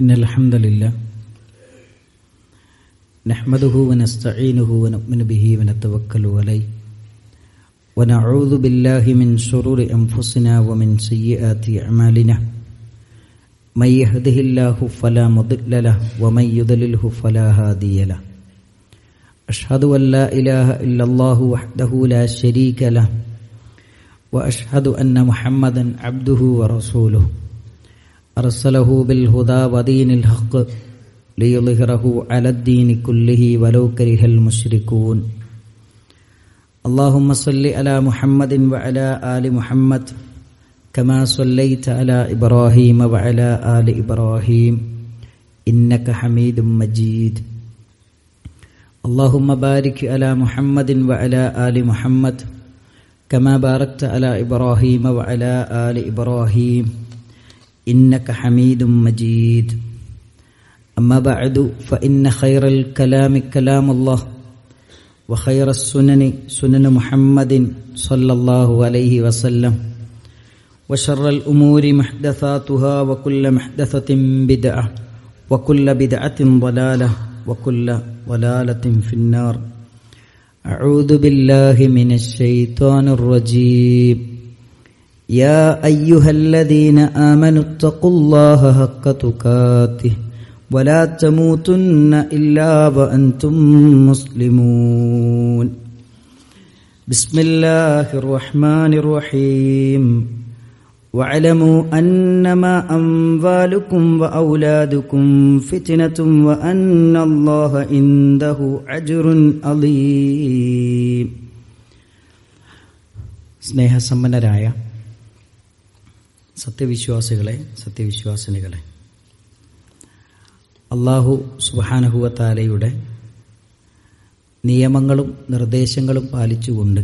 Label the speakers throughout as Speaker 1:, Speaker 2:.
Speaker 1: إن الحمد لله نحمده ونستعينه ونؤمن به ونتوكل عليه ونعوذ بالله من شرور أنفسنا ومن سيئات أعمالنا من يهده الله فلا مضل له ومن يضلله فلا هادي له أشهد أن لا إله إلا الله وحده لا شريك له وأشهد أن محمدا عبده ورسوله أرسله بالهدى ودين الحق ليظهره على الدين كله ولو كره المشركون اللهم صل على محمد وعلى آل محمد كما صليت على إبراهيم وعلى آل إبراهيم إنك حميد مجيد اللهم بارك على محمد وعلى آل محمد كما باركت على إبراهيم وعلى آل إبراهيم إنك حميد مجيد أما بعد فإن خير الكلام كلام الله وخير السنن سنن محمد صلى الله عليه وسلم وشر الأمور محدثاتها وكل محدثة بدعة وكل بدعة ضلالة وكل ضلالة في النار أعوذ بالله من الشيطان الرجيم يا أيها الذين آمنوا اتقوا الله حق تقاته ولا تموتن إلا وأنتم مسلمون بسم الله الرحمن الرحيم واعلموا أنما أموالكم وأولادكم فتنة وأن الله عنده أجر عظيم സ്നേഹസമ്പന്നരായ സത്യവിശ്വാസികളെ, സത്യവിശ്വാസിനികളെ, അല്ലാഹു സുബ്ഹാനഹു വ തആലയുടെ നിയമങ്ങളും നിർദ്ദേശങ്ങളും പാലിച്ചുകൊണ്ട്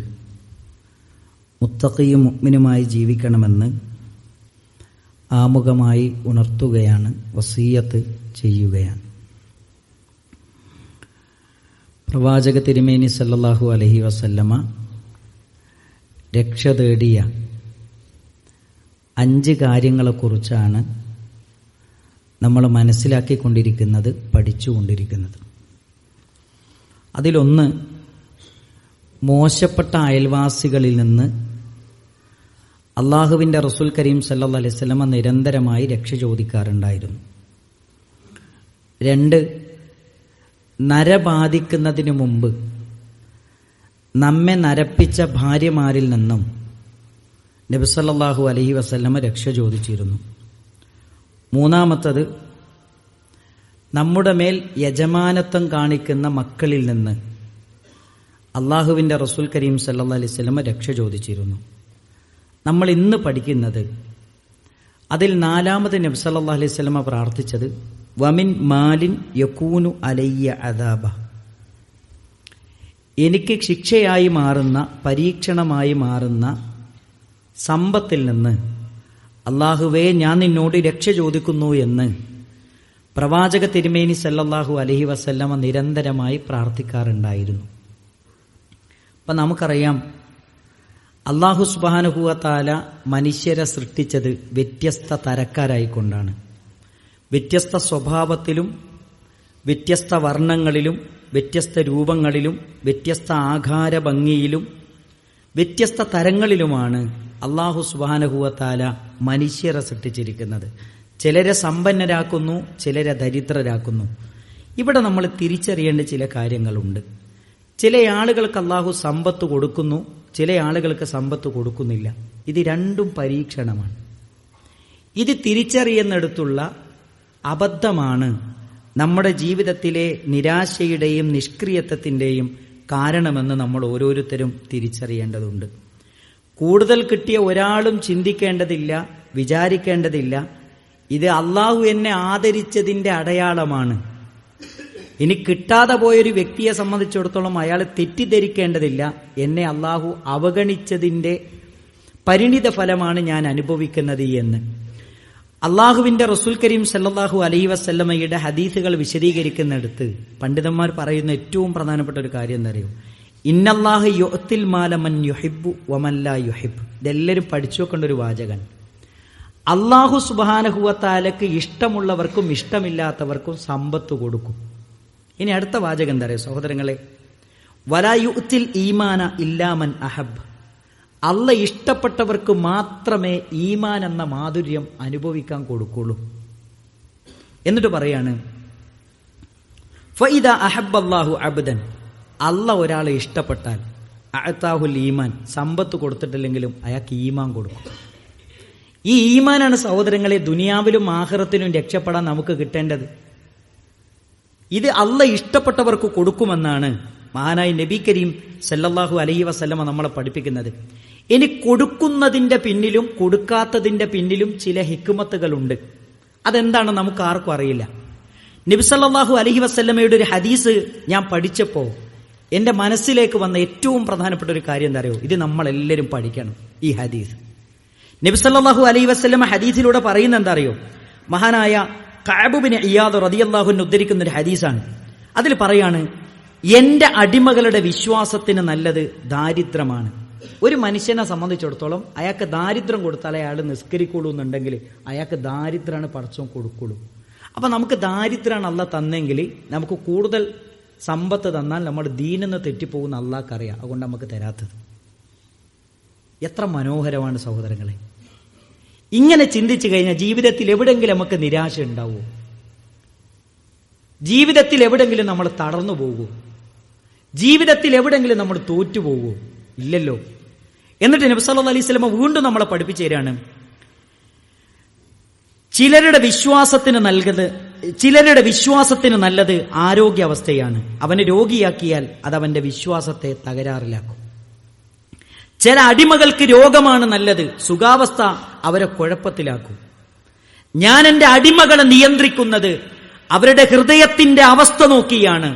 Speaker 1: മുത്തഖിയും മുഅ്മിനുമായി ജീവിക്കണമെന്ന് ആമുഖമായി ഉണർത്തുകയാണ്, വസിയ്യത്ത് ചെയ്യുകയാണ്. പ്രവാചക തിരുമേനി സല്ലല്ലാഹു അലൈഹി വസല്ലമ രക്ഷ തേടിയ 5 കാര്യങ്ങളെക്കുറിച്ചാണ് നമ്മൾ മനസ്സിലാക്കിക്കൊണ്ടിരിക്കുന്നത്, പഠിച്ചുകൊണ്ടിരിക്കുന്നത്. അതിലൊന്ന്, മോശപ്പെട്ട അയൽവാസികളിൽ നിന്ന് അള്ളാഹുവിൻ്റെ റസൂൽ കരീം സല്ലല്ലാഹു അലൈഹി വസല്ലമ നിരന്തരമായി രക്ഷ ചോദിക്കാറുണ്ടായിരുന്നു. 2, നര ബാധിക്കുന്നതിന് മുമ്പ് നമ്മെ നരപ്പിച്ച ഭാര്യമാരിൽ നിന്നും നബി സല്ലല്ലാഹു അലൈഹി വസല്ലമ രക്ഷ ചോദിച്ചിരുന്നു. 3, നമ്മുടെ മേൽ യജമാനത്വം കാണിക്കുന്ന മക്കളിൽ നിന്ന് അള്ളാഹുവിൻ്റെ റസൂൽ കരീം സല്ലല്ലാഹു അലൈഹി വസല്ലമ രക്ഷ ചോദിച്ചിരുന്നു. നമ്മൾ ഇന്ന് പഠിക്കുന്നത് അതിൽ 4 നബി സല്ലല്ലാഹു അലൈഹി വസല്ലമ പ്രാർത്ഥിച്ചത് വമിൻ മാലിൻ യകൂനു അലയ്യ അദാബ, എനിക്ക് ശിക്ഷയായി മാറുന്ന, പരീക്ഷണമായി മാറുന്ന സമ്പത്തിൽ നിന്ന് അല്ലാഹുവേ ഞാൻ നിന്നോട് രക്ഷ ചോദിക്കുന്നു എന്ന് പ്രവാചക തിരുമേനി സല്ലല്ലാഹു അലൈഹി വസല്ലമ നിരന്തരമായി പ്രാർത്ഥിക്കാറുണ്ടായിരുന്നു. അപ്പം നമുക്കറിയാം, അല്ലാഹു സുബ്ഹാനഹു വ തആല മനുഷ്യരെ സൃഷ്ടിച്ചത് വ്യത്യസ്ത തരക്കാരായിക്കൊണ്ടാണ്. വ്യത്യസ്ത സ്വഭാവത്തിലും വ്യത്യസ്ത വർണ്ണങ്ങളിലും വ്യത്യസ്ത രൂപങ്ങളിലും വ്യത്യസ്ത ആകാര ഭംഗിയിലും വ്യത്യസ്ത തരങ്ങളിലുമാണ് അല്ലാഹു സുബ്ഹാനഹു വ തആല മനുഷ്യരെ സൃഷ്ടിച്ചിരിക്കുന്നത്. ചിലരെ സമ്പന്നരാക്കുന്നു, ചിലരെ ദരിദ്രരാക്കുന്നു. ഇവിടെ നമ്മൾ തിരിച്ചറിയേണ്ട ചില കാര്യങ്ങളുണ്ട്. ചില ആളുകൾക്ക് അല്ലാഹു സമ്പത്ത് കൊടുക്കുന്നു, ചില ആളുകൾക്ക് സമ്പത്ത് കൊടുക്കുന്നില്ല. ഇത് രണ്ടും പരീക്ഷണമാണ്. ഇത് തിരിച്ചറിയുന്നിടത്തുള്ള അബദ്ധമാണ് നമ്മുടെ ജീവിതത്തിലെ നിരാശയുടെയും നിഷ്ക്രിയത്വത്തിൻ്റെയും കാരണമെന്ന് നമ്മൾ ഓരോരുത്തരും തിരിച്ചറിയേണ്ടതുണ്ട്. കൂടുതൽ കിട്ടിയ ഒരാളും ചിന്തിക്കേണ്ടതില്ല, വിചാരിക്കേണ്ടതില്ല ഇത് അള്ളാഹു എന്നെ ആദരിച്ചതിൻ്റെ അടയാളമാണ്. ഇനി കിട്ടാതെ പോയൊരു വ്യക്തിയെ സംബന്ധിച്ചിടത്തോളം അയാൾ തെറ്റിദ്ധരിക്കേണ്ടതില്ല, എന്നെ അള്ളാഹു അവഗണിച്ചതിൻ്റെ പരിണിത ഫലമാണ് ഞാൻ അനുഭവിക്കുന്നത് എന്ന്. അള്ളാഹുവിൻ്റെ റസൂൽ കരീം സല്ലല്ലാഹു അലൈഹി വസല്ലമയുടെ ഹദീസുകൾ വിശദീകരിക്കുന്നിടത്ത് പണ്ഡിതന്മാർ പറയുന്ന ഏറ്റവും പ്രധാനപ്പെട്ട ഒരു കാര്യം എന്താ അറിയോ? ഇന്നല്ലാഹ യുഅത്തിൽ മാല മൻ യുഹിബ്ബു വമൻ ലാ യുഹിബ്. ഇതെല്ലാവരും പഠിച്ചു വെക്കേണ്ട ഒരു വാചകൻ. അല്ലാഹു സുബ്ഹാനഹു വ തആലക്ക് ഇഷ്ടമുള്ളവർക്കും ഇഷ്ടമില്ലാത്തവർക്കും സമ്പത്ത് കൊടുക്കും. ഇനി അടുത്ത വാചകം എന്താ അറിയോ സഹോദരങ്ങളെ? വലാ യുഅ്തിൽ ഈമാന ഇല്ലാ മൻ അഹബ്ബ്. അല്ല ഇഷ്ടപ്പെട്ടവർക്ക് മാത്രമേ ഈമാൻ എന്ന മാധുര്യം അനുഭവിക്കാൻ കൊടുക്കുള്ളൂ. എന്നിട്ട് പറയാണ് ഫഇദാ അഹബ്ബല്ലാഹു അബ്ദൻ. അല്ല ഒരാളെ ഇഷ്ടപ്പെട്ടാൽ അഅതാഹുൽ ഈമാൻ. സമ്പത്ത് കൊടുത്തിട്ടില്ലെങ്കിലും അയാൾക്ക് ഈമാൻ കൊടുക്കും. ഈ ഈമാനാണ് സഹോദരങ്ങളെ ദുനിയാവിലും ആഖിറത്തിലും രക്ഷപ്പെടാൻ നമുക്ക് കിട്ടേണ്ടത്. ഇത് അല്ല ഇഷ്ടപ്പെട്ടവർക്ക് കൊടുക്കുമെന്നാണ് മഹാനായ നബി കരീം സല്ലല്ലാഹു അലൈഹി വസല്ലമ നമ്മളെ പഠിപ്പിക്കുന്നത്. ഇനി കൊടുക്കുന്നതിന്റെ പിന്നിലും കൊടുക്കാത്തതിന്റെ പിന്നിലും ചില ഹിക്മത്തുകളുണ്ട്. അതെന്താണ് നമുക്ക് ആർക്കും അറിയില്ല. നബി സല്ലല്ലാഹു അലൈഹി വസല്ലമയുടെ ഒരു ഹദീസ് ഞാൻ പഠിച്ചപ്പോൾ എന്റെ മനസ്സിലേക്ക് വന്ന ഏറ്റവും പ്രധാനപ്പെട്ട ഒരു കാര്യം എന്താ അറിയോ? ഇത് നമ്മളെല്ലാവരും പഠിക്കണം. ഈ ഹദീസ് നബി സല്ലല്ലാഹു അലൈഹി വസല്ലമ ഹദീസിലൂടെ പറയുന്ന എന്താ അറിയോ? മഹാനായ കഅബ് ബിൻ ഇയാദ് റളിയല്ലാഹു അൻഹു ഉദ്ധരിക്കുന്ന ഒരു ഹദീസാണ്. അതിൽ പറയാണ്, എന്റെ അടിമകളുടെ വിശ്വാസത്തിന് നല്ലത് ദാരിദ്ര്യമാണ്. ഒരു മനുഷ്യനെ സംബന്ധിച്ചിടത്തോളം അയാൾക്ക് ദാരിദ്ര്യം കൊടുത്താൽ അയാൾ നിസ്കരിക്കുള്ളൂ എന്നുണ്ടെങ്കിൽ അയാൾക്ക് ദാരിദ്ര്യമാണ് പടച്ചോൻ കൊടുക്കുള്ളൂ. അപ്പൊ നമുക്ക് ദാരിദ്ര്യമാണ് അല്ലാഹ് തന്നെങ്കിൽ നമുക്ക് കൂടുതൽ സമ്പത്ത് തന്നാൽ നമ്മുടെ ദീനിന്ന് തെറ്റിപ്പോകുന്ന അല്ലാഹ്ക്കറിയാം. അതുകൊണ്ട് നമുക്ക് തരാത്തത്. എത്ര മനോഹരമാണ് സഹോദരങ്ങളെ. ഇങ്ങനെ ചിന്തിച്ചു കഴിഞ്ഞാൽ ജീവിതത്തിൽ എവിടെങ്കിലും നമുക്ക് നിരാശ ഉണ്ടാവുമോ? ജീവിതത്തിൽ എവിടെങ്കിലും നമ്മൾ തളർന്നു പോകുമോ? ജീവിതത്തിൽ എവിടെങ്കിലും നമ്മൾ തോറ്റുപോകുമോ? ഇല്ലല്ലോ. എന്നിട്ട് നബി സല്ലല്ലാഹു അലൈഹി വസല്ലം വീണ്ടും നമ്മളെ പഠിപ്പിച്ചു തരാണ്, ചിലരുടെ വിശ്വാസത്തിന് നല്ലത് ആരോഗ്യാവസ്ഥയാണ്. അവനെ രോഗിയാക്കിയാൽ അത് അവന്റെ വിശ്വാസത്തെ തകരാറിലാക്കും. ചില അടിമകൾക്ക് രോഗമാണ് നല്ലത്, സുഖാവസ്ഥ അവരെ കുഴപ്പത്തിലാക്കും. ഞാൻ എന്റെ അടിമകളെ നിയന്ത്രിക്കുന്നത് അവരുടെ ഹൃദയത്തിന്റെ അവസ്ഥ നോക്കിയാണ്.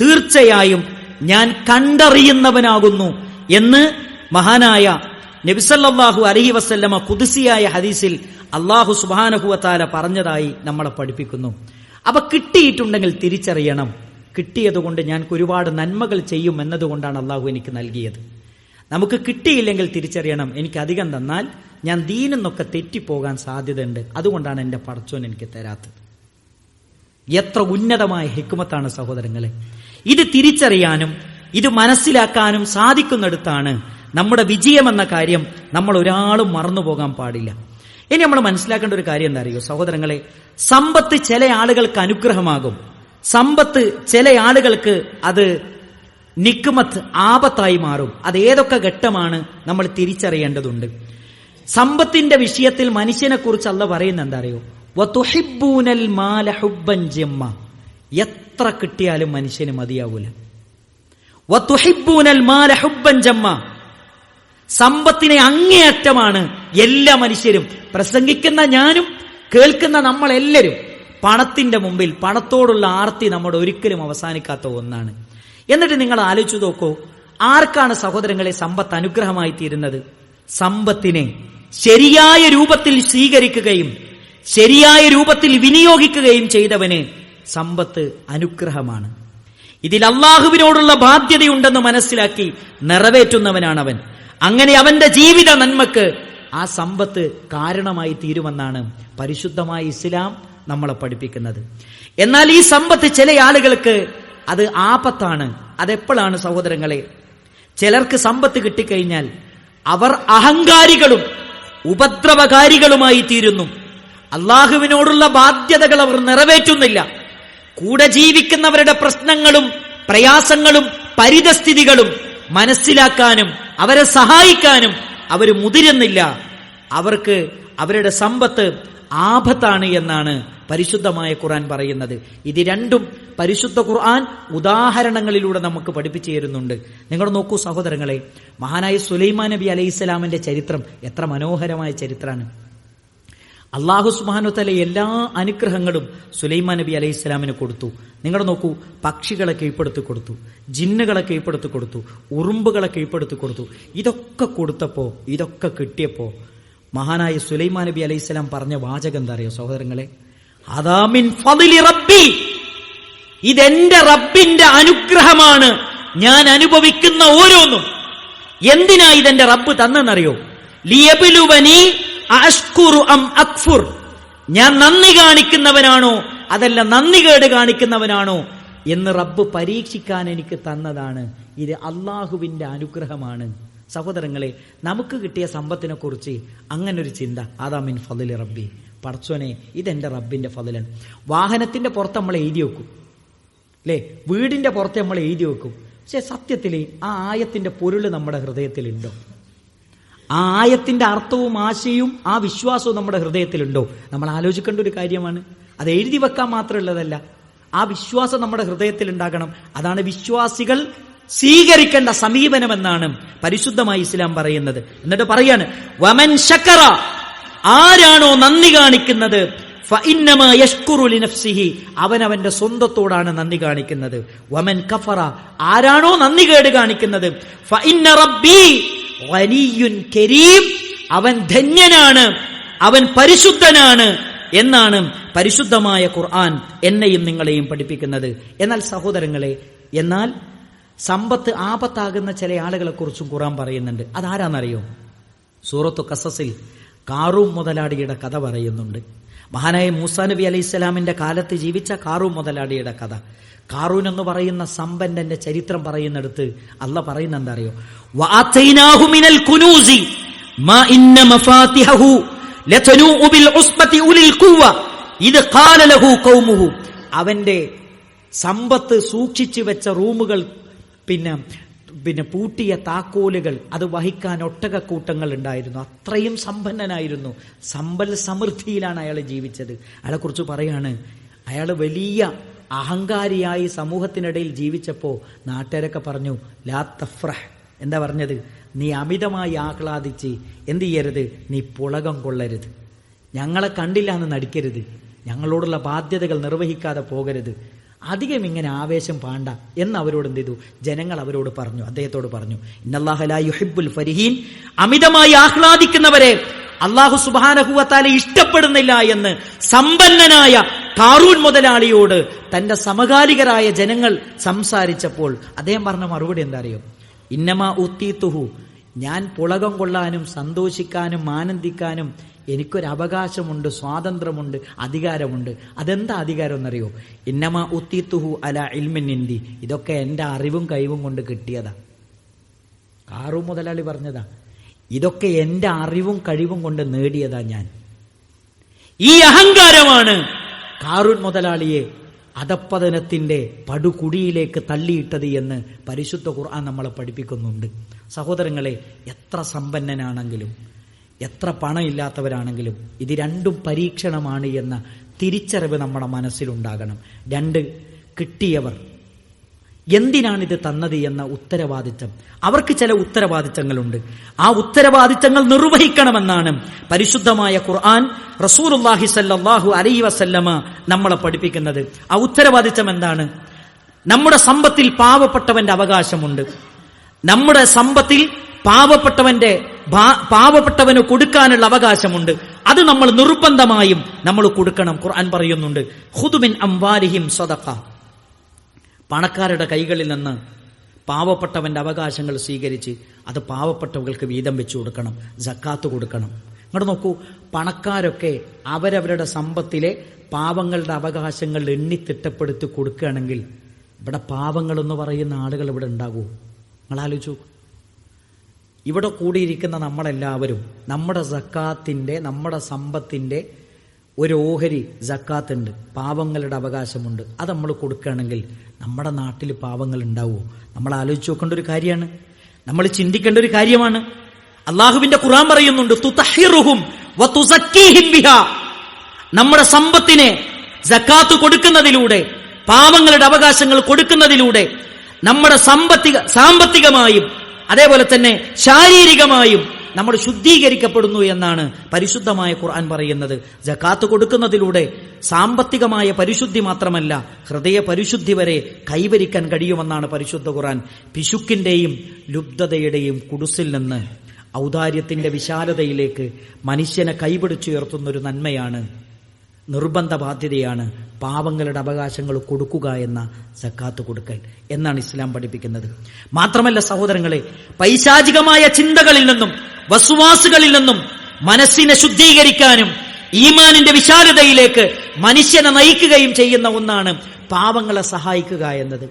Speaker 1: തീർച്ചയായും ഞാൻ കണ്ടറിയുന്നവനാകുന്നു എന്ന് മഹാനായ നബി സല്ലല്ലാഹു അലൈഹി വസല്ലമ ഖുദ്സിയായ ഹദീസിൽ അല്ലാഹു സുബ്ഹാനഹു വ തആല പറഞ്ഞതായി നമ്മളെ പഠിപ്പിക്കുന്നു. അപ്പൊ കിട്ടിയിട്ടുണ്ടെങ്കിൽ തിരിച്ചറിയണം, കിട്ടിയതുകൊണ്ട് ഞാൻ ഒരുപാട് നന്മകൾ ചെയ്യും എന്നതുകൊണ്ടാണ് അല്ലാഹു എനിക്ക് നൽകിയത്. നമുക്ക് കിട്ടിയില്ലെങ്കിൽ തിരിച്ചറിയണം, എനിക്ക് അധികം തന്നാൽ ഞാൻ ദീനിന്നൊക്കെ തെറ്റിപ്പോകാൻ സാധ്യതയുണ്ട്, അതുകൊണ്ടാണ് എന്റെ പടച്ചോൻ എനിക്ക് തരാത്തത്. എത്ര ഉന്നതമായ ഹിക്മത്താണ് സഹോദരങ്ങളെ. ഇത് തിരിച്ചറിയാനും ഇത് മനസ്സിലാക്കാനും സാധിക്കുന്നിടത്താണ് നമ്മുടെ വിജയമെന്ന കാര്യം നമ്മൾ ഒരാളും മറന്നുപോകാൻ പാടില്ല. ഇനി നമ്മൾ മനസ്സിലാക്കേണ്ട ഒരു കാര്യം എന്താ അറിയോ സഹോദരങ്ങളെ? സമ്പത്ത് ചില ആളുകൾക്ക് അനുഗ്രഹമാകും, സമ്പത്ത് ചില ആളുകൾക്ക് അത് നിക്മത്ത് ആപത്തായി മാറും. അത് ഏതൊക്കെ ഘട്ടമാണ് നമ്മൾ തിരിച്ചറിയേണ്ടതുണ്ട്. സമ്പത്തിന്റെ വിഷയത്തിൽ മനുഷ്യനെ കുറിച്ച് അല്ലാഹ് പറയുന്നത് എന്താ അറിയോ? വതുഹിബ്ബൂനൽ മാല ഹുബ്ബൻ ജമ്മ. എത്ര കിട്ടിയാലും മനുഷ്യന് മതിയാവൂല. വതുഹിബ്ബൂനൽ മാല ഹുബ്ബൻ ജമ്മ. സമ്പത്തിനെ അങ്ങേയറ്റമാണ് എല്ലാ മനുഷ്യരും, പ്രസംഗിക്കുന്ന ഞാനും കേൾക്കുന്ന നമ്മളെല്ലാവരും. പണത്തിന്റെ മുമ്പിൽ പണത്തോടുള്ള ആർത്തി നമ്മുടെ ഒരിക്കലും അവസാനിക്കാത്ത ഒന്നാണ്. എന്നിട്ട് നിങ്ങൾ ആലോചിച്ചു നോക്കൂ, ആർക്കാണ് സഹോദരങ്ങളെ സമ്പത്ത് അനുഗ്രഹമായി തീരുന്നത്? സമ്പത്തിനെ ശരിയായ രൂപത്തിൽ സ്വീകരിക്കുകയും ശരിയായ രൂപത്തിൽ വിനിയോഗിക്കുകയും ചെയ്തവന് സമ്പത്ത് അനുഗ്രഹമാണ്. ഇതിൽ അള്ളാഹുവിനോടുള്ള ബാധ്യതയുണ്ടെന്ന് മനസ്സിലാക്കി നിറവേറ്റുന്നവനാണവൻ. അങ്ങനെ അവന്റെ ജീവിത നന്മക്ക് ആ സമ്പത്ത് കാരണമായി തീരുമെന്നാണ് പരിശുദ്ധമായ ഇസ്ലാം നമ്മളെ പഠിപ്പിക്കുന്നത്. എന്നാൽ ഈ സമ്പത്ത് ചില ആളുകൾക്ക് അത് ആപത്താണ്. അതെപ്പോഴാണ് സഹോദരങ്ങളെ? ചിലർക്ക് സമ്പത്ത് കിട്ടിക്കഴിഞ്ഞാൽ അവർ അഹങ്കാരികളും ഉപദ്രവകാരികളുമായി തീരുന്നു. അള്ളാഹുവിനോടുള്ള ബാധ്യതകൾ അവർ നിറവേറ്റുന്നില്ല. കൂടെ ജീവിക്കുന്നവരുടെ പ്രശ്നങ്ങളും പ്രയാസങ്ങളും പരിതസ്ഥിതികളും മനസ്സിലാക്കാനും അവരെ സഹായിക്കാനും അവർ മുതിരുന്നില്ല. അവർക്ക് അവരുടെ സമ്പത്ത് ആപത്താണ് എന്നാണ് പരിശുദ്ധമായ ഖുർആൻ പറയുന്നത്. ഇത് രണ്ടും പരിശുദ്ധ ഖുർആൻ ഉദാഹരണങ്ങളിലൂടെ നമുക്ക് പഠിപ്പിച്ചു തരുന്നുണ്ട്. നിങ്ങൾ നോക്കൂ സഹോദരങ്ങളെ, മഹാനായ സുലൈമാൻ നബി അലൈഹിസ്സലാമിന്റെ ചരിത്രം എത്ര മനോഹരമായ ചരിത്രമാണ്. അല്ലാഹു സുബ്ഹാനഹു വ തആല എല്ലാ അനുഗ്രഹങ്ങളും സുലൈമാൻ നബി അലൈഹിസ്സലാമിന് കൊടുത്തു. നിങ്ങൾ നോക്കൂ, പക്ഷികളെ കീഴ്പ്പെടുത്തി കൊടുത്തു, ജിന്നുകളെ കീഴ്പ്പെടുത്തി കൊടുത്തു, ഉറുമ്പുകളെ കീഴ്പ്പെടുത്തി കൊടുത്തു. ഇതൊക്കെ കൊടുത്തപ്പോ, ഇതൊക്കെ കിട്ടിയപ്പോ മഹാനായ സുലൈമാൻ നബി അലൈഹിസ്സലാം പറഞ്ഞ വാചകം എന്താ അറിയോ സഹോദരങ്ങളെ? അദാ മിൻ ഫളിൽ റബ്ബി. ഇതെന്റെ റബ്ബിന്റെ അനുഗ്രഹമാണ്, ഞാൻ അനുഭവിക്കുന്ന ഓരോന്നും. എന്തിനാ ഇതെന്റെ റബ്ബ് തന്നെന്നറിയോ? ലിയബ്ലുവനി അഷ്കുറു അം അക്ഫുർ, ഞാൻ നന്ദി കാണിക്കുന്നവനാണോ അതല്ല നന്ദികേട് കാണിക്കുന്നവനാണോ എന്ന് റബ്ബ് പരീക്ഷിക്കാൻ എനിക്ക് തന്നതാണ്. ഇത് അള്ളാഹുവിന്റെ അനുഗ്രഹമാണ്. സഹോദരങ്ങളെ, നമുക്ക് കിട്ടിയ സമ്പത്തിനെ കുറിച്ച് അങ്ങനൊരു ചിന്ത, അതാ മിൻ ഫളിൽ റബ്ബി, പടച്ചോനെ ഇതെന്റെ റബ്ബിന്റെ ഫളിലാണ്. വാഹനത്തിന്റെ പുറത്ത് നമ്മൾ എഴുതി വെക്കും അല്ലേ, വീടിന്റെ പുറത്ത് നമ്മൾ എഴുതി വെക്കും. പക്ഷെ സത്യത്തിൽ ആ ആയത്തിന്റെ പൊരുൾ നമ്മുടെ ഹൃദയത്തിലുണ്ടോ? ആ ആയത്തിന്റെ അർത്ഥവും ആശയവും ആ വിശ്വാസവും നമ്മുടെ ഹൃദയത്തിലുണ്ടോ? നമ്മൾ ആലോചിക്കേണ്ട ഒരു കാര്യമാണ്. അത് എഴുതി വെക്കാൻ മാത്രമുള്ളതല്ല, ആ വിശ്വാസം നമ്മുടെ ഹൃദയത്തിൽ ഉണ്ടാകണം. അതാണ് വിശ്വാസികൾ സ്വീകരിക്കേണ്ട സമീപനമെന്നാണ് പരിശുദ്ധമായ ഇസ്ലാം പറയുന്നത്. എന്നിട്ട് പറയാണ്, വമൻ ശക്കറ, ആരാണോ നന്ദി കാണിക്കുന്നത്, ഫഇന്നമാ യഷ്കുറു ലിനഫ്സിഹി, അവനവന്റെ സ്വന്തത്തോടാണ് നന്ദി കാണിക്കുന്നത്. വമൻ കഫറ, ആരാണോ നന്ദി കേട് കാണിക്കുന്നത്, ഫഇന്ന റബ്ബി ഗനിയ്യുൻ കരീം, അവൻ ധന്യനാണ്, അവൻ പരിശുദ്ധനാണ് എന്നാണ് പരിശുദ്ധമായ ഖുർആൻ എന്നെയും നിങ്ങളെയും പഠിപ്പിക്കുന്നത്. എന്നാൽ സഹോദരങ്ങളെ, എന്നാൽ സമ്പത്ത് ആപത്താകുന്ന ചില ആളുകളെ കുറിച്ചും ഖുർആൻ പറയുന്നുണ്ട്. അതാരാന്നറിയോ? സൂറത്തു ഖസസിൽ കാറൂം മുതലാളിയുടെ കഥ പറയുന്നുണ്ട്. മഹാനായ മൂസാ നബി അലൈഹി സ്വലാമിന്റെ കാലത്ത് ജീവിച്ച കാറൂം മുതലാളിയുടെ കഥ. കാറൂൻ എന്ന് പറയുന്ന സമ്പന്നന്റെ ചരിത്രം പറയുന്നിടത്ത് അള്ളാഹ് പറയുന്ന എന്താ അറിയോ? വഅതൈനാഹു മിനൽ കുനൂസി മാ ഇന്ന മഫാതിഹു ലതനൂഉ ബിൽ ഉസ്ബതി ഉലിൽ ഖുവ ഇദ് ഖാല ലഹു ഖൗമുഹു, അവന്റെ സമ്പത്ത് സൂക്ഷിച്ചു വെച്ച റൂമുകൾ, പിന്നെ പൂട്ടിയ താക്കോലുകൾ, അത് വഹിക്കാൻ ഒട്ടകക്കൂട്ടങ്ങൾ ഉണ്ടായിരുന്നു. അത്രയും സമ്പന്നനായിരുന്നു. സമ്പൽ സമൃദ്ധിയിലാണ് അയാൾ ജീവിച്ചത്. അയാളെ കുറിച്ച് പറയാണ്, അയാൾ വലിയ അഹങ്കാരിയായി സമൂഹത്തിനിടയിൽ ജീവിച്ചപ്പോ നാട്ടുകാരൊക്കെ പറഞ്ഞു, ലാ തഫ്രഹ്. എന്താ പറഞ്ഞത്? നീ അമിതമായി ആഹ്ലാദിച്ച് എന്ത് ചെയ്യരുത്, നീ പുളകം കൊള്ളരുത്, ഞങ്ങളെ കണ്ടില്ല എന്ന് നടിക്കരുത്, ഞങ്ങളോടുള്ള ബാധ്യതകൾ നിർവഹിക്കാതെ പോകരുത്, അധികം ഇങ്ങനെ ആവേശം പാണ്ട എന്ന് അവരോട് എന്ത് ചെയ്തു? ജനങ്ങൾ അവരോട് പറഞ്ഞു, അദ്ദേഹത്തോട് പറഞ്ഞു, ഇന്നല്ലാഹ ലാ യുഹിബ്ബുൽ ഫരിഹീൻ, അമിതമായി ആഹ്ലാദിക്കുന്നവരെ അല്ലാഹു സുബ്ഹാനഹു വ തആല ഇഷ്ടപ്പെടുന്നില്ല എന്ന് സമ്പന്നനായ കാറൂൻ മുതലാളിയോട് തന്റെ സമകാലികരായ ജനങ്ങൾ സംസാരിച്ചപ്പോൾ അദ്ദേഹം പറഞ്ഞ മറുപടി എന്താ അറിയോ? ഇന്നമാ ഉത്തീതുഹു, ഞാൻ പുളകം കൊള്ളാനും സന്തോഷിക്കാനും ആനന്ദിക്കാനും എനിക്കൊരു അവകാശമുണ്ട്, സ്വാതന്ത്ര്യമുണ്ട്, അധികാരമുണ്ട്. അതെന്താ അധികാരം എന്നറിയോ? ഇന്നമാ ഉത്തീതുഹു അലാ ഇൽമിൻ ഇൻദി, ഇതൊക്കെ എന്റെ അറിവും കഴിവും കൊണ്ട് കിട്ടിയതാ. കാറൂൻ മുതലാളി പറഞ്ഞതാ, ഇതൊക്കെ എന്റെ അറിവും കഴിവും കൊണ്ട് നേടിയതാ ഞാൻ. ഈ അഹങ്കാരമാണ് കാറൂൻ മുതലാളിയെ അധപ്പതനത്തിന്റെ പടുകുടിയിലേക്ക് തള്ളിയിട്ടത് എന്ന് പരിശുദ്ധ ഖുർആൻ നമ്മളെ പഠിപ്പിക്കുന്നുണ്ട്. സഹോദരങ്ങളെ, എത്ര സമ്പന്നനാണെങ്കിലും എത്ര പണമില്ലാത്തവരാണെങ്കിലും ഇത് രണ്ടും പരീക്ഷണമാണ് എന്ന തിരിച്ചറിവ് നമ്മുടെ മനസ്സിലുണ്ടാകണം. രണ്ട്, കിട്ടിയവർ എന്തിനാണിത് തന്നത് എന്ന ഉത്തരവാദിത്തം, അവർക്ക് ചില ഉത്തരവാദിത്തങ്ങളുണ്ട്. ആ ഉത്തരവാദിത്തങ്ങൾ നിർവഹിക്കണമെന്നാണ് പരിശുദ്ധമായ ഖുർആൻ റസൂലുള്ളാഹി സ്വല്ലല്ലാഹു അലൈഹി വസല്ലമ നമ്മളെ പഠിപ്പിക്കുന്നത്. ആ ഉത്തരവാദിത്തം എന്താണ്? നമ്മുടെ സമ്പത്തിൽ പാവപ്പെട്ടവന്റെ അവകാശമുണ്ട്. നമ്മുടെ സമ്പത്തിൽ പാവപ്പെട്ടവന് കൊടുക്കാനുള്ള അവകാശമുണ്ട്. അത് നമ്മൾ നിർബന്ധമായും നമ്മൾ കൊടുക്കണം. ഖുർആൻ പറയുന്നുണ്ട്, ഖുദ് മിൻ അംവാലിഹിം സദഖ, പണക്കാരുടെ കൈകളിൽ നിന്ന് പാവപ്പെട്ടവന്റെ അവകാശങ്ങൾ സ്വീകരിച്ച് അത് പാവപ്പെട്ടവർക്ക് വീതം വെച്ചു കൊടുക്കണം, സക്കാത്ത് കൊടുക്കണം. ഇങ്ങോട്ട് നോക്കൂ, പണക്കാരൊക്കെ അവരവരുടെ സമ്പത്തിലെ പാവങ്ങളുടെ അവകാശങ്ങൾ എണ്ണിത്തിട്ടപ്പെടുത്തി കൊടുക്കുകയാണെങ്കിൽ ഇവിടെ പാവങ്ങൾ എന്ന് പറയുന്ന ആളുകൾ ഇവിടെ ഉണ്ടാകുമോ? നിങ്ങൾ ആലോചിച്ചു. ഇവിടെ കൂടിയിരിക്കുന്ന നമ്മളെല്ലാവരും നമ്മുടെ സക്കാത്തിന്റെ, നമ്മുടെ സമ്പത്തിന്റെ ഒരു ഓഹരി സക്കാത്തുണ്ട്, പാവങ്ങളുടെ അവകാശമുണ്ട്. അത് നമ്മൾ കൊടുക്കുകയാണെങ്കിൽ നമ്മുടെ നാട്ടിൽ പാവങ്ങൾ ഉണ്ടാവുമോ? നമ്മൾ ആലോചിച്ച് നോക്കേണ്ട ഒരു കാര്യമാണ്, നമ്മൾ ചിന്തിക്കേണ്ട ഒരു കാര്യമാണ്. അള്ളാഹുവിന്റെ ഖുർആൻ പറയുന്നുണ്ട്, തുതഹിറുഹും വതുസക്കീഹിം ബിഹാ, നമ്മുടെ സമ്പത്തിനെ സക്കാത്ത് കൊടുക്കുന്നതിലൂടെ, പാവങ്ങളുടെ അവകാശങ്ങൾ കൊടുക്കുന്നതിലൂടെ നമ്മുടെ സാമ്പത്തികമായും അതേപോലെ തന്നെ ശാരീരികമായും നമ്മൾ ശുദ്ധീകരിക്കപ്പെടുന്നു എന്നാണ് പരിശുദ്ധമായ ഖുർആൻ പറയുന്നത്. സകാത്ത് കൊടുക്കുന്നതിലൂടെ സാമ്പത്തികമായ പരിശുദ്ധി മാത്രമല്ല, ഹൃദയ പരിശുദ്ധി വരെ കൈവരിക്കാൻ കഴിയുമെന്നാണ് പരിശുദ്ധ ഖുർആൻ. പിശുക്കിന്റെയും ലുബ്ധതയുടെയും കുടുസിൽ നിന്ന് ഔദാര്യത്തിന്റെ വിശാലതയിലേക്ക് മനുഷ്യനെ കൈപിടിച്ചുയർത്തുന്നൊരു നന്മയാണ്, നിർബന്ധ ബാധ്യതയാണ് പാവങ്ങളുടെ അവകാശങ്ങൾ കൊടുക്കുക എന്ന സക്കാത്ത് കൊടുക്കൽ എന്നാണ് ഇസ്ലാം പഠിപ്പിക്കുന്നത്. മാത്രമല്ല സഹോദരങ്ങളെ, പൈശാചികമായ ചിന്തകളിൽ നിന്നും വസ്വാസുകളിൽ നിന്നും
Speaker 2: മനസ്സിനെ ശുദ്ധീകരിക്കാനും ഈമാനിന്റെ വിശാലതയിലേക്ക് മനുഷ്യനെ നയിക്കുകയും ചെയ്യുന്ന ഒന്നാണ് പാവങ്ങളെ സഹായിക്കുക എന്നത്,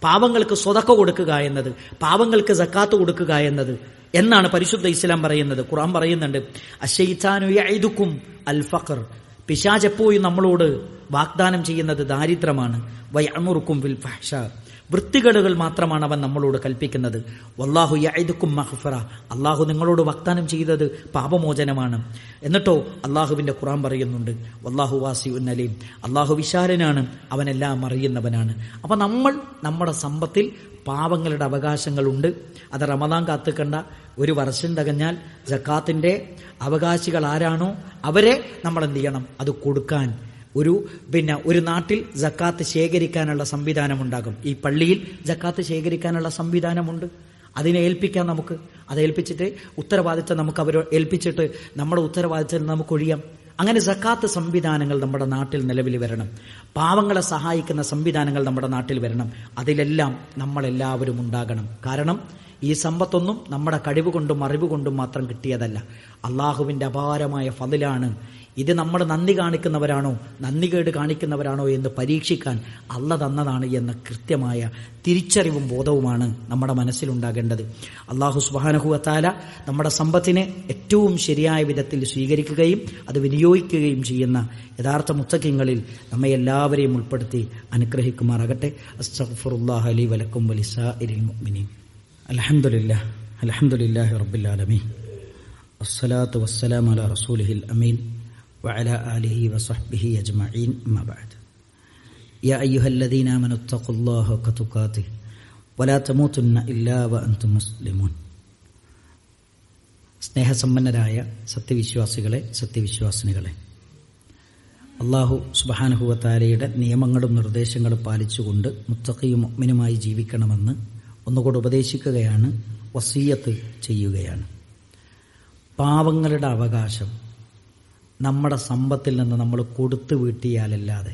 Speaker 2: പാവങ്ങൾക്ക് സ്വതക്ക കൊടുക്കുക എന്നത്, പാവങ്ങൾക്ക് സക്കാത്ത് കൊടുക്കുക എന്നത് എന്നാണ് പരിശുദ്ധ ഇസ്ലാം പറയുന്നത്. ഖുർആൻ പറയുന്നുണ്ട്, അശൈത്താനു യഇദുക്കും അൽ ഫഖർ, പിശാച് എപ്പോഴും നമ്മളോട് വാഗ്ദാനം ചെയ്യുന്നത് ദാരിദ്ര്യമാണ്. വയഅമുറുക്കും ബിൽ ഫഹ്ശാ, വൃത്തികേടുകൾ മാത്രമാണ് അവൻ നമ്മളോട് കൽപ്പിക്കുന്നത്. വല്ലാഹു യഇദുക്കും മഗ്ഫിറ, അള്ളാഹു നിങ്ങളോട് വാഗ്ദാനം ചെയ്തത് പാപമോചനമാണ്. എന്നിട്ടോ അള്ളാഹുവിന്റെ ഖുർആൻ പറയുന്നുണ്ട്, വല്ലാഹു വാസിഉൻ അലീം, അള്ളാഹു വിശാലനാണ്, അവനെല്ലാം അറിയുന്നവനാണ്. അപ്പൊ നമ്മൾ നമ്മുടെ സമ്പത്തിൽ പാവങ്ങളുടെ അവകാശങ്ങളുണ്ട്. അത് റമദാൻ കാത്തുക്കണ്ട, ഒരു വർഷം തികഞ്ഞാൽ സക്കാത്തിന്റെ അവകാശികൾ ആരാണോ അവരെ നമ്മൾ എന്ത് ചെയ്യണം, അത് കൊടുക്കാൻ. ഒരു നാട്ടിൽ സക്കാത്ത് ശേഖരിക്കാനുള്ള സംവിധാനമുണ്ടാകും. ഈ പള്ളിയിൽ സക്കാത്ത് ശേഖരിക്കാനുള്ള സംവിധാനമുണ്ട്. അതിനെ ഏൽപ്പിക്കാൻ നമുക്ക്, അത് ഏൽപ്പിച്ചിട്ട് ഉത്തരവാദിത്തം നമുക്ക് അവരെ ഏൽപ്പിച്ചിട്ട് നമ്മുടെ ഉത്തരവാദിത്തം നമുക്ക് ഒഴിയാം. അങ്ങനെ സക്കാത്ത് സംവിധാനങ്ങൾ നമ്മുടെ നാട്ടിൽ നിലവിൽ വരണം. പാവങ്ങളെ സഹായിക്കുന്ന സംവിധാനങ്ങൾ നമ്മുടെ നാട്ടിൽ വരണം. അതിലെല്ലാം നമ്മളെല്ലാവരും ഉണ്ടാകണം. കാരണം ഈ സമ്പത്തൊന്നും നമ്മുടെ കഴിവ് കൊണ്ടും അറിവ് കൊണ്ടും മാത്രം കിട്ടിയതല്ല, അള്ളാഹുവിന്റെ അപാരമായ ഫളിലാണ്. ഇത് നമ്മൾ നന്ദി കാണിക്കുന്നവരാണോ നന്ദികേട് കാണിക്കുന്നവരാണോ എന്ന് പരീക്ഷിക്കാൻ അള്ള തന്നതാണ് എന്ന കൃത്യമായ തിരിച്ചറിവും ബോധവുമാണ് നമ്മുടെ മനസ്സിലുണ്ടാകേണ്ടത്. അള്ളാഹു സുബ്ഹാനഹു വ തആല നമ്മുടെ സമ്പത്തിനെ ഏറ്റവും ശരിയായ വിധത്തിൽ സ്വീകരിക്കുകയും അത് വിനിയോഗിക്കുകയും ചെയ്യുന്ന യഥാർത്ഥ മുത്തഖീങ്ങളിൽ നമ്മെ എല്ലാവരെയും ഉൾപ്പെടുത്തി അനുഗ്രഹിക്കുമാറാകട്ടെ. അസ്തഗ്ഫിറുല്ലാഹ ലി വലക്കും വലിസാഇരിൽ മുഅ്മിനീൻ. അൽഹംദുലില്ലാഹി റബ്ബിൽ ആലമീൻ, വസ്സലാത്തു വസ്സലാമു അലാ റസൂലിഹിൽ അമീൻ വഅലാ ആലിഹി വസഹ്ബിഹി അജ്മഈൻ. അമ്മാ ബഅദ്. യാ അയ്യുഹല്ലദീന ആമനൂ ഇത്തഖുല്ലാഹ ഹഖ തുഖാതിഹി വലാ തമൂതുന്ന ഇല്ലാ വഅൻതും മുസ്ലിമൂൻ. സ്നേഹസമ്പന്നരായ സത്യവിശ്വാസികളെ, സത്യവിശ്വാസിനികളെ, അല്ലാഹു സുബ്ഹാനഹു വ തആലയുടെ നിയമങ്ങളും നിർദ്ദേശങ്ങളും പാലിച്ചുകൊണ്ട് മുത്തഖിയും മുഅ്മിനുമായി ജീവിക്കണമെന്ന് ഒന്നുകൂടെ ഉപദേശിക്കുകയാണ്, വസിയ്യത്ത് ചെയ്യുകയാണ്. പാവങ്ങളുടെ അവകാശം നമ്മുടെ സമ്പത്തിൽ നിന്ന് നമ്മൾ കൊടുത്തു വീട്ടിയാലല്ലാതെ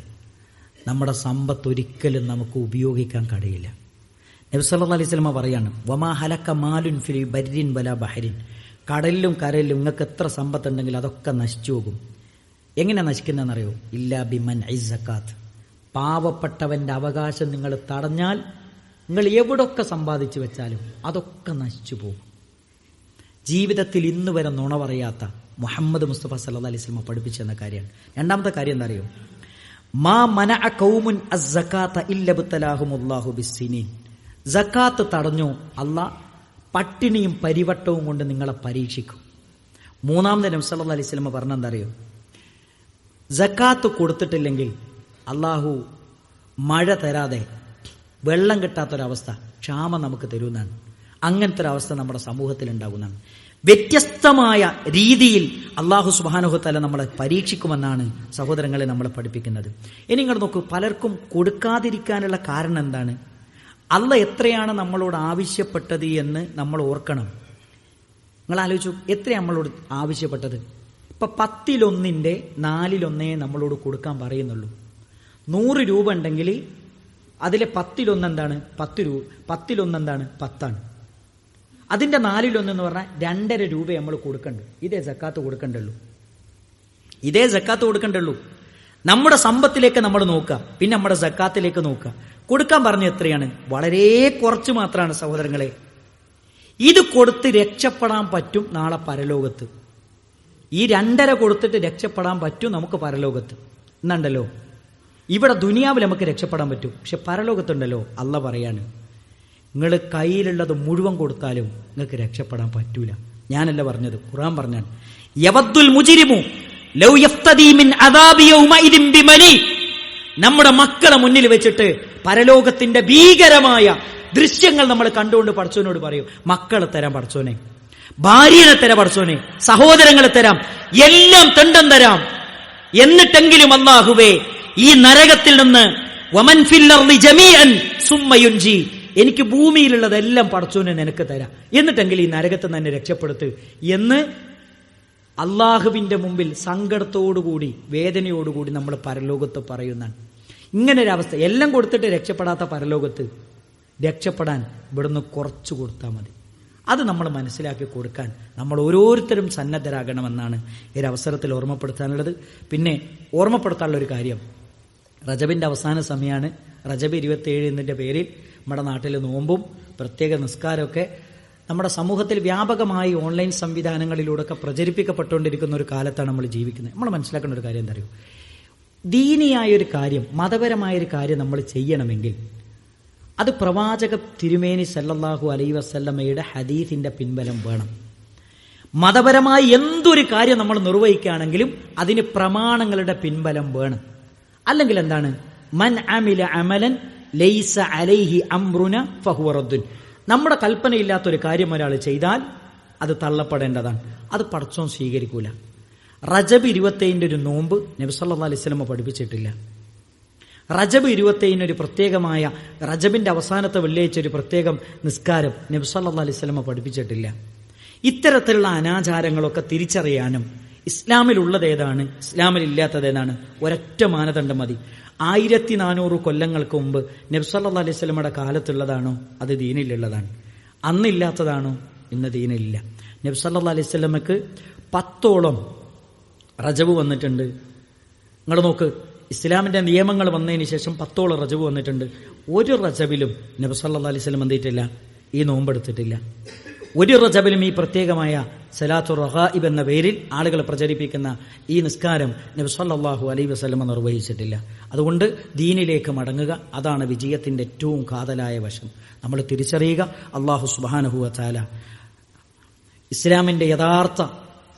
Speaker 2: നമ്മുടെ സമ്പത്ത് ഒരിക്കലും നമുക്ക് ഉപയോഗിക്കാൻ കഴിയില്ല. നബി സല്ലല്ലാഹു അലൈഹി വസല്ലം പറയാണ്, വമാ ഹലക മാലുൻ ഫിൽ ബർരിൻ വലാ ബഹരിൻ, കടലിലും കരയിലും നിങ്ങൾക്ക് എത്ര സമ്പത്തുണ്ടെങ്കിൽ അതൊക്കെ നശിച്ചു പോകും. എങ്ങനെ നശിക്കുന്നതെന്നറിയോ? ഇല്ലാ ബിമൻഇ സക്കാത്ത്, പാവപ്പെട്ടവന്റെ അവകാശം നിങ്ങൾ തടഞ്ഞാൽ നിങ്ങൾ എവിടൊക്കെ സമ്പാദിച്ചു വെച്ചാലും അതൊക്കെ നശിച്ചു പോകും. ജീവിതത്തിൽ ഇന്ന് വരെ നുണ പറയാത്ത മുഹമ്മദ് മുസ്തഫ സല്ലല്ലാഹു അലൈഹി വസല്ലം പഠിപ്പിച്ചെന്ന കാര്യമാണ്. രണ്ടാമത്തെ കാര്യം എന്താ അറിയോ? മാ മനഅ ഖൗമുൻ അസ്സകാത ഇല്ല ബതലാഹുമുല്ലാഹു ബിസ്സിനീൻ, സക്കാത്ത് തടഞ്ഞു അല്ലാഹ് പട്ടിണിയും പരിവട്ടവും കൊണ്ട് നിങ്ങളെ പരീക്ഷിക്കും. മൂന്നാമത്തെ നബി സല്ലല്ലാഹു അലൈഹി വസല്ലം പറഞ്ഞെന്താ അറിയോ? സക്കാത്ത് കൊടുത്തിട്ടില്ലെങ്കിൽ അല്ലാഹു മഴ തരാതെ വെള്ളം കിട്ടാത്തൊരവസ്ഥ, ക്ഷാമം നമുക്ക് തരുന്നതാണ്. അങ്ങനത്തെ ഒരു അവസ്ഥ നമ്മുടെ സമൂഹത്തിൽ ഉണ്ടാകുന്നതാണ്. വ്യത്യസ്തമായ രീതിയിൽ അല്ലാഹു സുബ്ഹാനഹു വ തആല നമ്മളെ പരീക്ഷിക്കുമെന്നാണ് സഹോദരങ്ങളെ നമ്മളെ പഠിപ്പിക്കുന്നത്. ഇനി നിങ്ങൾ നോക്കൂ, പലർക്കും കൊടുക്കാതിരിക്കാനുള്ള കാരണം എന്താണ്? അല്ലാഹ് എത്രയാണ് നമ്മളോട് ആവശ്യപ്പെട്ടത് എന്ന് നമ്മൾ ഓർക്കണം. നിങ്ങൾ ആലോചിച്ചു, എത്രയാണ് നമ്മളോട് ആവശ്യപ്പെട്ടത്? ഇപ്പൊ 10-1 4 നമ്മളോട് കൊടുക്കാൻ പറയുന്നുള്ളൂ. 100 രൂപ ഉണ്ടെങ്കിൽ അതിലെ 10-1 എന്താണ്? 10 രൂപ. 10-1 എന്താണ്? 10 ആണ്. അതിന്റെ 4-1 എന്ന് പറഞ്ഞാൽ 2.5 രൂപ നമ്മൾ കൊടുക്കണ്ടു. ഇതേ സക്കാത്ത് കൊടുക്കണ്ടുള്ളൂ. ഇതേ സക്കാത്ത് കൊടുക്കണ്ടുള്ളൂ. നമ്മുടെ സമ്പത്തിലേക്ക് നമ്മൾ നോക്കുക, പിന്നെ നമ്മുടെ സക്കാത്തിലേക്ക് നോക്കുക. കൊടുക്കാൻ പറഞ്ഞ എത്രയാണ്? വളരെ കുറച്ച് മാത്രമാണ് സഹോദരങ്ങളെ. ഇത് കൊടുത്ത് രക്ഷപ്പെടാൻ പറ്റും നാളെ പരലോകത്ത്. ഈ 2.5 കൊടുത്തിട്ട് രക്ഷപ്പെടാൻ പറ്റും നമുക്ക് പരലോകത്ത്. എന്നുണ്ടല്ലോ, ഇവിടെ ദുനിയാവിൽ നമുക്ക് രക്ഷപ്പെടാൻ പറ്റും, പക്ഷെ പരലോകത്തുണ്ടല്ലോ അല്ലാഹ് പറയാണ്, നിങ്ങൾ കയ്യിലുള്ളത് മുഴുവൻ കൊടുത്താലും നിങ്ങൾക്ക് രക്ഷപ്പെടാൻ പറ്റൂല. ഞാനല്ല പറഞ്ഞത്, ഖുർആൻ പറഞ്ഞാണ്. യവദ്ദുൽ മുജ്രിമു ലൗ യഫ്തദി മിൻ അദാബി യൗമഇദിൻ ബിമനി, നമ്മുടെ മക്കളെ മുന്നിൽ വെച്ചിട്ട് പരലോകത്തിന്റെ ഭീകരമായ ദൃശ്യങ്ങൾ നമ്മൾ കണ്ടുകൊണ്ട് പടച്ചോനോട് പറയും, മക്കളെ തരാം പടച്ചോനെ, ഭാര്യനെ തരാം പടച്ചോനെ, സഹോദരങ്ങളെ തരാം, എല്ലാം തണ്ടം തരാം. എന്നിട്ടെങ്കിലും അല്ലാഹുവേ ഈ നരകത്തിൽ നിന്ന് വമൻ ഫിൽ അർളി ജമീഅൻ സുമ്മ യുൻജി, എനിക്ക് ഭൂമിയിലുള്ളതെല്ലാം പടച്ചോനെ നിനക്ക് തരാം, എന്നിട്ടെങ്കിലും ഈ നരകത്തിൽ തന്നെ രക്ഷപ്പെടുത്ത് എന്ന് അള്ളാഹുവിന്റെ മുമ്പിൽ സങ്കടത്തോടുകൂടി വേദനയോടുകൂടി നമ്മൾ പരലോകത്ത് പറയുന്നതാണ്. ഇങ്ങനൊരവസ്ഥ, എല്ലാം കൊടുത്തിട്ട് രക്ഷപ്പെടാത്ത പരലോകത്ത് രക്ഷപ്പെടാൻ ഇവിടുന്ന് കുറച്ച് കൊടുത്താൽ മതി. അത് നമ്മൾ മനസ്സിലാക്കി കൊടുക്കാൻ നമ്മൾ ഓരോരുത്തരും സന്നദ്ധരാകണമെന്നാണ് ഈ ഒരു അവസരത്തിൽ ഓർമ്മപ്പെടുത്താനുള്ളത്. പിന്നെ ഓർമ്മപ്പെടുത്താനുള്ള ഒരു കാര്യം, റജബിന്റെ അവസാന സമയമാണ്. റജബ് 27 എന്നതിന്റെ പേരിൽ നമ്മുടെ നാട്ടിൽ നോമ്പും പ്രത്യേക നിസ്കാരമൊക്കെ നമ്മുടെ സമൂഹത്തിൽ വ്യാപകമായി ഓൺലൈൻ സംവിധാനങ്ങളിലൂടെയൊക്കെ പ്രചരിപ്പിക്കപ്പെട്ടുകൊണ്ടിരിക്കുന്ന ഒരു കാലത്താണ് നമ്മൾ ജീവിക്കുന്നത്. നമ്മൾ മനസ്സിലാക്കേണ്ട ഒരു കാര്യം എന്താ അറിയോ? ദീനിയായൊരു കാര്യം, മതപരമായൊരു കാര്യം നമ്മൾ ചെയ്യണമെങ്കിൽ അത് പ്രവാചക തിരുമേനി സല്ലല്ലാഹു അലൈഹി വസല്ലമയുടെ ഹദീസിന്റെ പിൻബലം വേണം. മതപരമായി എന്തൊരു കാര്യം നമ്മൾ നിർവഹിക്കുകയാണെങ്കിലും അതിന് പ്രമാണങ്ങളുടെ പിൻബലം വേണം. അല്ലെങ്കിൽ എന്താണ്? മൻ അമില അമലൻ ലൈസ അലൈഹി അംറുന ഫഹുവ റദ്ദുൻ. നമ്മുടെ കൽപ്പനയില്ലാത്തൊരു കാര്യം ഒരാൾ ചെയ്താൽ അത് തള്ളപ്പെടേണ്ടതാണ്. അത് പടച്ചോൻ സ്വീകരിക്കൂല. റജബ് 27 ഒരു നോമ്പ് നബി സല്ലല്ലാഹു അലൈഹി വസല്ലം പഠിപ്പിച്ചിട്ടില്ല. റജബ് 27 ഒരു പ്രത്യേകമായ റജബിന്റെ അവസാനത്തെ വെള്ളിയാഴ്ച ഒരു പ്രത്യേകം നിസ്കാരം നബി സല്ലല്ലാഹു അലൈഹി വസല്ലം പഠിപ്പിച്ചിട്ടില്ല. ഇത്തരത്തിലുള്ള അനാചാരങ്ങളൊക്കെ തിരിച്ചറിയാനും ഇസ്ലാമിലുള്ളത് ഏതാണ്, ഇസ്ലാമിൽ ഇല്ലാത്തത് ഏതാണ്, ഒരൊറ്റ മാനദണ്ഡം മതി. 1400 കൊല്ലങ്ങൾക്ക് മുമ്പ് നബി സല്ലല്ലാഹു അലൈഹി വസല്ലമയുടെ കാലത്തുള്ളതാണോ അത് ദീനിലുള്ളതാണ്, അന്നില്ലാത്തതാണോ ഇന്ന് ദീനിലില്ല. നബി സല്ലല്ലാഹു അലൈഹി വസല്ലമക്ക് 10ഓളം റജബ് വന്നിട്ടുണ്ട്. നിങ്ങൾ നോക്ക്, ഇസ്ലാമിന്റെ നിയമങ്ങൾ വന്നതിന് ശേഷം 10ഓളം റജബ് വന്നിട്ടുണ്ട്. ഒരു റജബിലും നബി സല്ലല്ലാഹു അലൈഹി വസല്ലം എന്തിട്ടില്ല? ഈ നോമ്പെടുത്തിട്ടില്ല. ഒരു റജബിലും ഈ പ്രത്യേകമായ സലാത്തു റഗായിബ് എന്ന പേരിൽ ആളുകൾ പ്രചരിപ്പിക്കുന്ന ഈ നിസ്കാരം നബി സല്ലല്ലാഹു അലൈഹി വസല്ലം നിർവഹിച്ചിട്ടില്ല. അതുകൊണ്ട് ദീനിലേക്ക് മടങ്ങുക, അതാണ് വിജയത്തിന്റെ ഏറ്റവും കാതലായ വശം. നമ്മൾ തിരിച്ചറിയുക, അല്ലാഹു സുബ്ഹാനഹു വ തആല ഇസ്ലാമിന്റെ യഥാർത്ഥ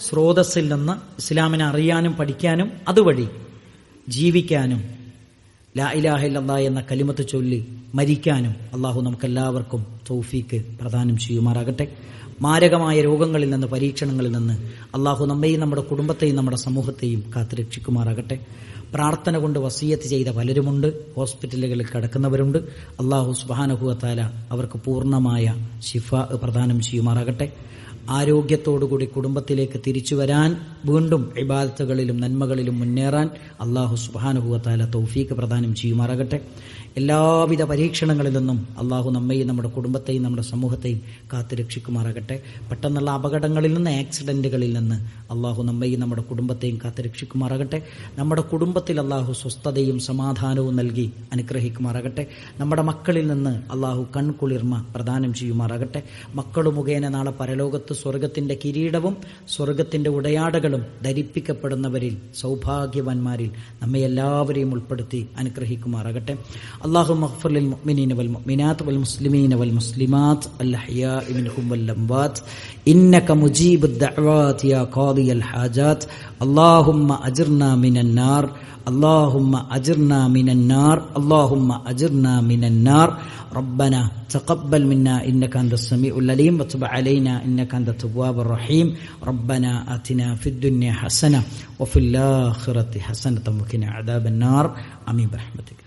Speaker 2: സ്രോതസ്സിൽ നിന്ന് ഇസ്ലാമിനെ അറിയാനും പഠിക്കാനും അതുവഴി ജീവിക്കാനും ലാ ഇലാഹ ഇല്ലല്ലാഹ് എന്ന കലിമത്ത് ചൊല്ലി മരിക്കാനും അള്ളാഹു നമുക്കെല്ലാവർക്കും തൗഫീക്ക് പ്രദാനം ചെയ്യുമാറാകട്ടെ. മാരകമായ രോഗങ്ങളിൽ നിന്ന്, പരീക്ഷണങ്ങളിൽ നിന്ന് അള്ളാഹു നമ്മെയും നമ്മുടെ കുടുംബത്തെയും നമ്മുടെ സമൂഹത്തെയും കാത്തുരക്ഷിക്കുമാറാകട്ടെ. പ്രാർത്ഥന കൊണ്ട് വസിയത്ത് ചെയ്ത പലരുമുണ്ട്, ഹോസ്പിറ്റലുകളിൽ കിടക്കുന്നവരുണ്ട്. അള്ളാഹു സുബ്ഹാനഹു വ തആല അവർക്ക് പൂർണ്ണമായ ശിഫാ പ്രദാനം ചെയ്യുമാറാകട്ടെ. ആരോഗ്യത്തോടുകൂടി കുടുംബത്തിലേക്ക് തിരിച്ചു വരാൻ, വീണ്ടും ഇബാദത്തുകളിലും നന്മകളിലും മുന്നേറാൻ അള്ളാഹു സുബ്ഹാനഹു വ തആല തൗഫീക്ക് പ്രദാനം ചെയ്യുമാറാകട്ടെ. എല്ലാവിധ പരീക്ഷണങ്ങളിൽ നിന്നും അള്ളാഹു നമ്മെയും നമ്മുടെ കുടുംബത്തെയും നമ്മുടെ സമൂഹത്തെയും കാത്തുരക്ഷിക്കുമാറാകട്ടെ. പെട്ടെന്നുള്ള അപകടങ്ങളിൽ നിന്ന്, ആക്സിഡന്റുകളിൽ നിന്ന് അള്ളാഹു നമ്മെയും നമ്മുടെ കുടുംബത്തെയും കാത്തുരക്ഷിക്കുമാറാകട്ടെ. നമ്മുടെ കുടുംബത്തിൽ അള്ളാഹു സ്വസ്ഥതയും സമാധാനവും നൽകി അനുഗ്രഹിക്കുമാറാകട്ടെ. നമ്മുടെ മക്കളിൽ നിന്ന് അള്ളാഹു കൺകുളിർമ പ്രദാനം ചെയ്യുമാറാകട്ടെ. മക്കൾ മുഖേന നാളെ പരലോകത്ത് സ്വർഗത്തിന്റെ കിരീടവും സ്വർഗത്തിന്റെ ഉടയാടകളും ധരിപ്പിക്കപ്പെടുന്നവരിൽ, സൗഭാഗ്യവാന്മാരിൽ നമ്മെ എല്ലാവരെയും ഉൾപ്പെടുത്തി അനുഗ്രഹിക്കുമാറാകട്ടെ. اللهم اغفر للمؤمنين والمؤمنات والمسلمين والمسلمات الأحياء منهم والأموات إنك مجيب الدعوات يا قاضي الحاجات. اللهم أجرنا من النار، اللهم أجرنا من النار، اللهم أجرنا من النار. ربنا تقبل منا إنك أنت السميع العليم وتب علينا إنك أنت التواب الرحيم. ربنا آتنا في الدنيا حسنة وفي الآخرة حسنة وقنا عذاب النار. آمين برحمتك.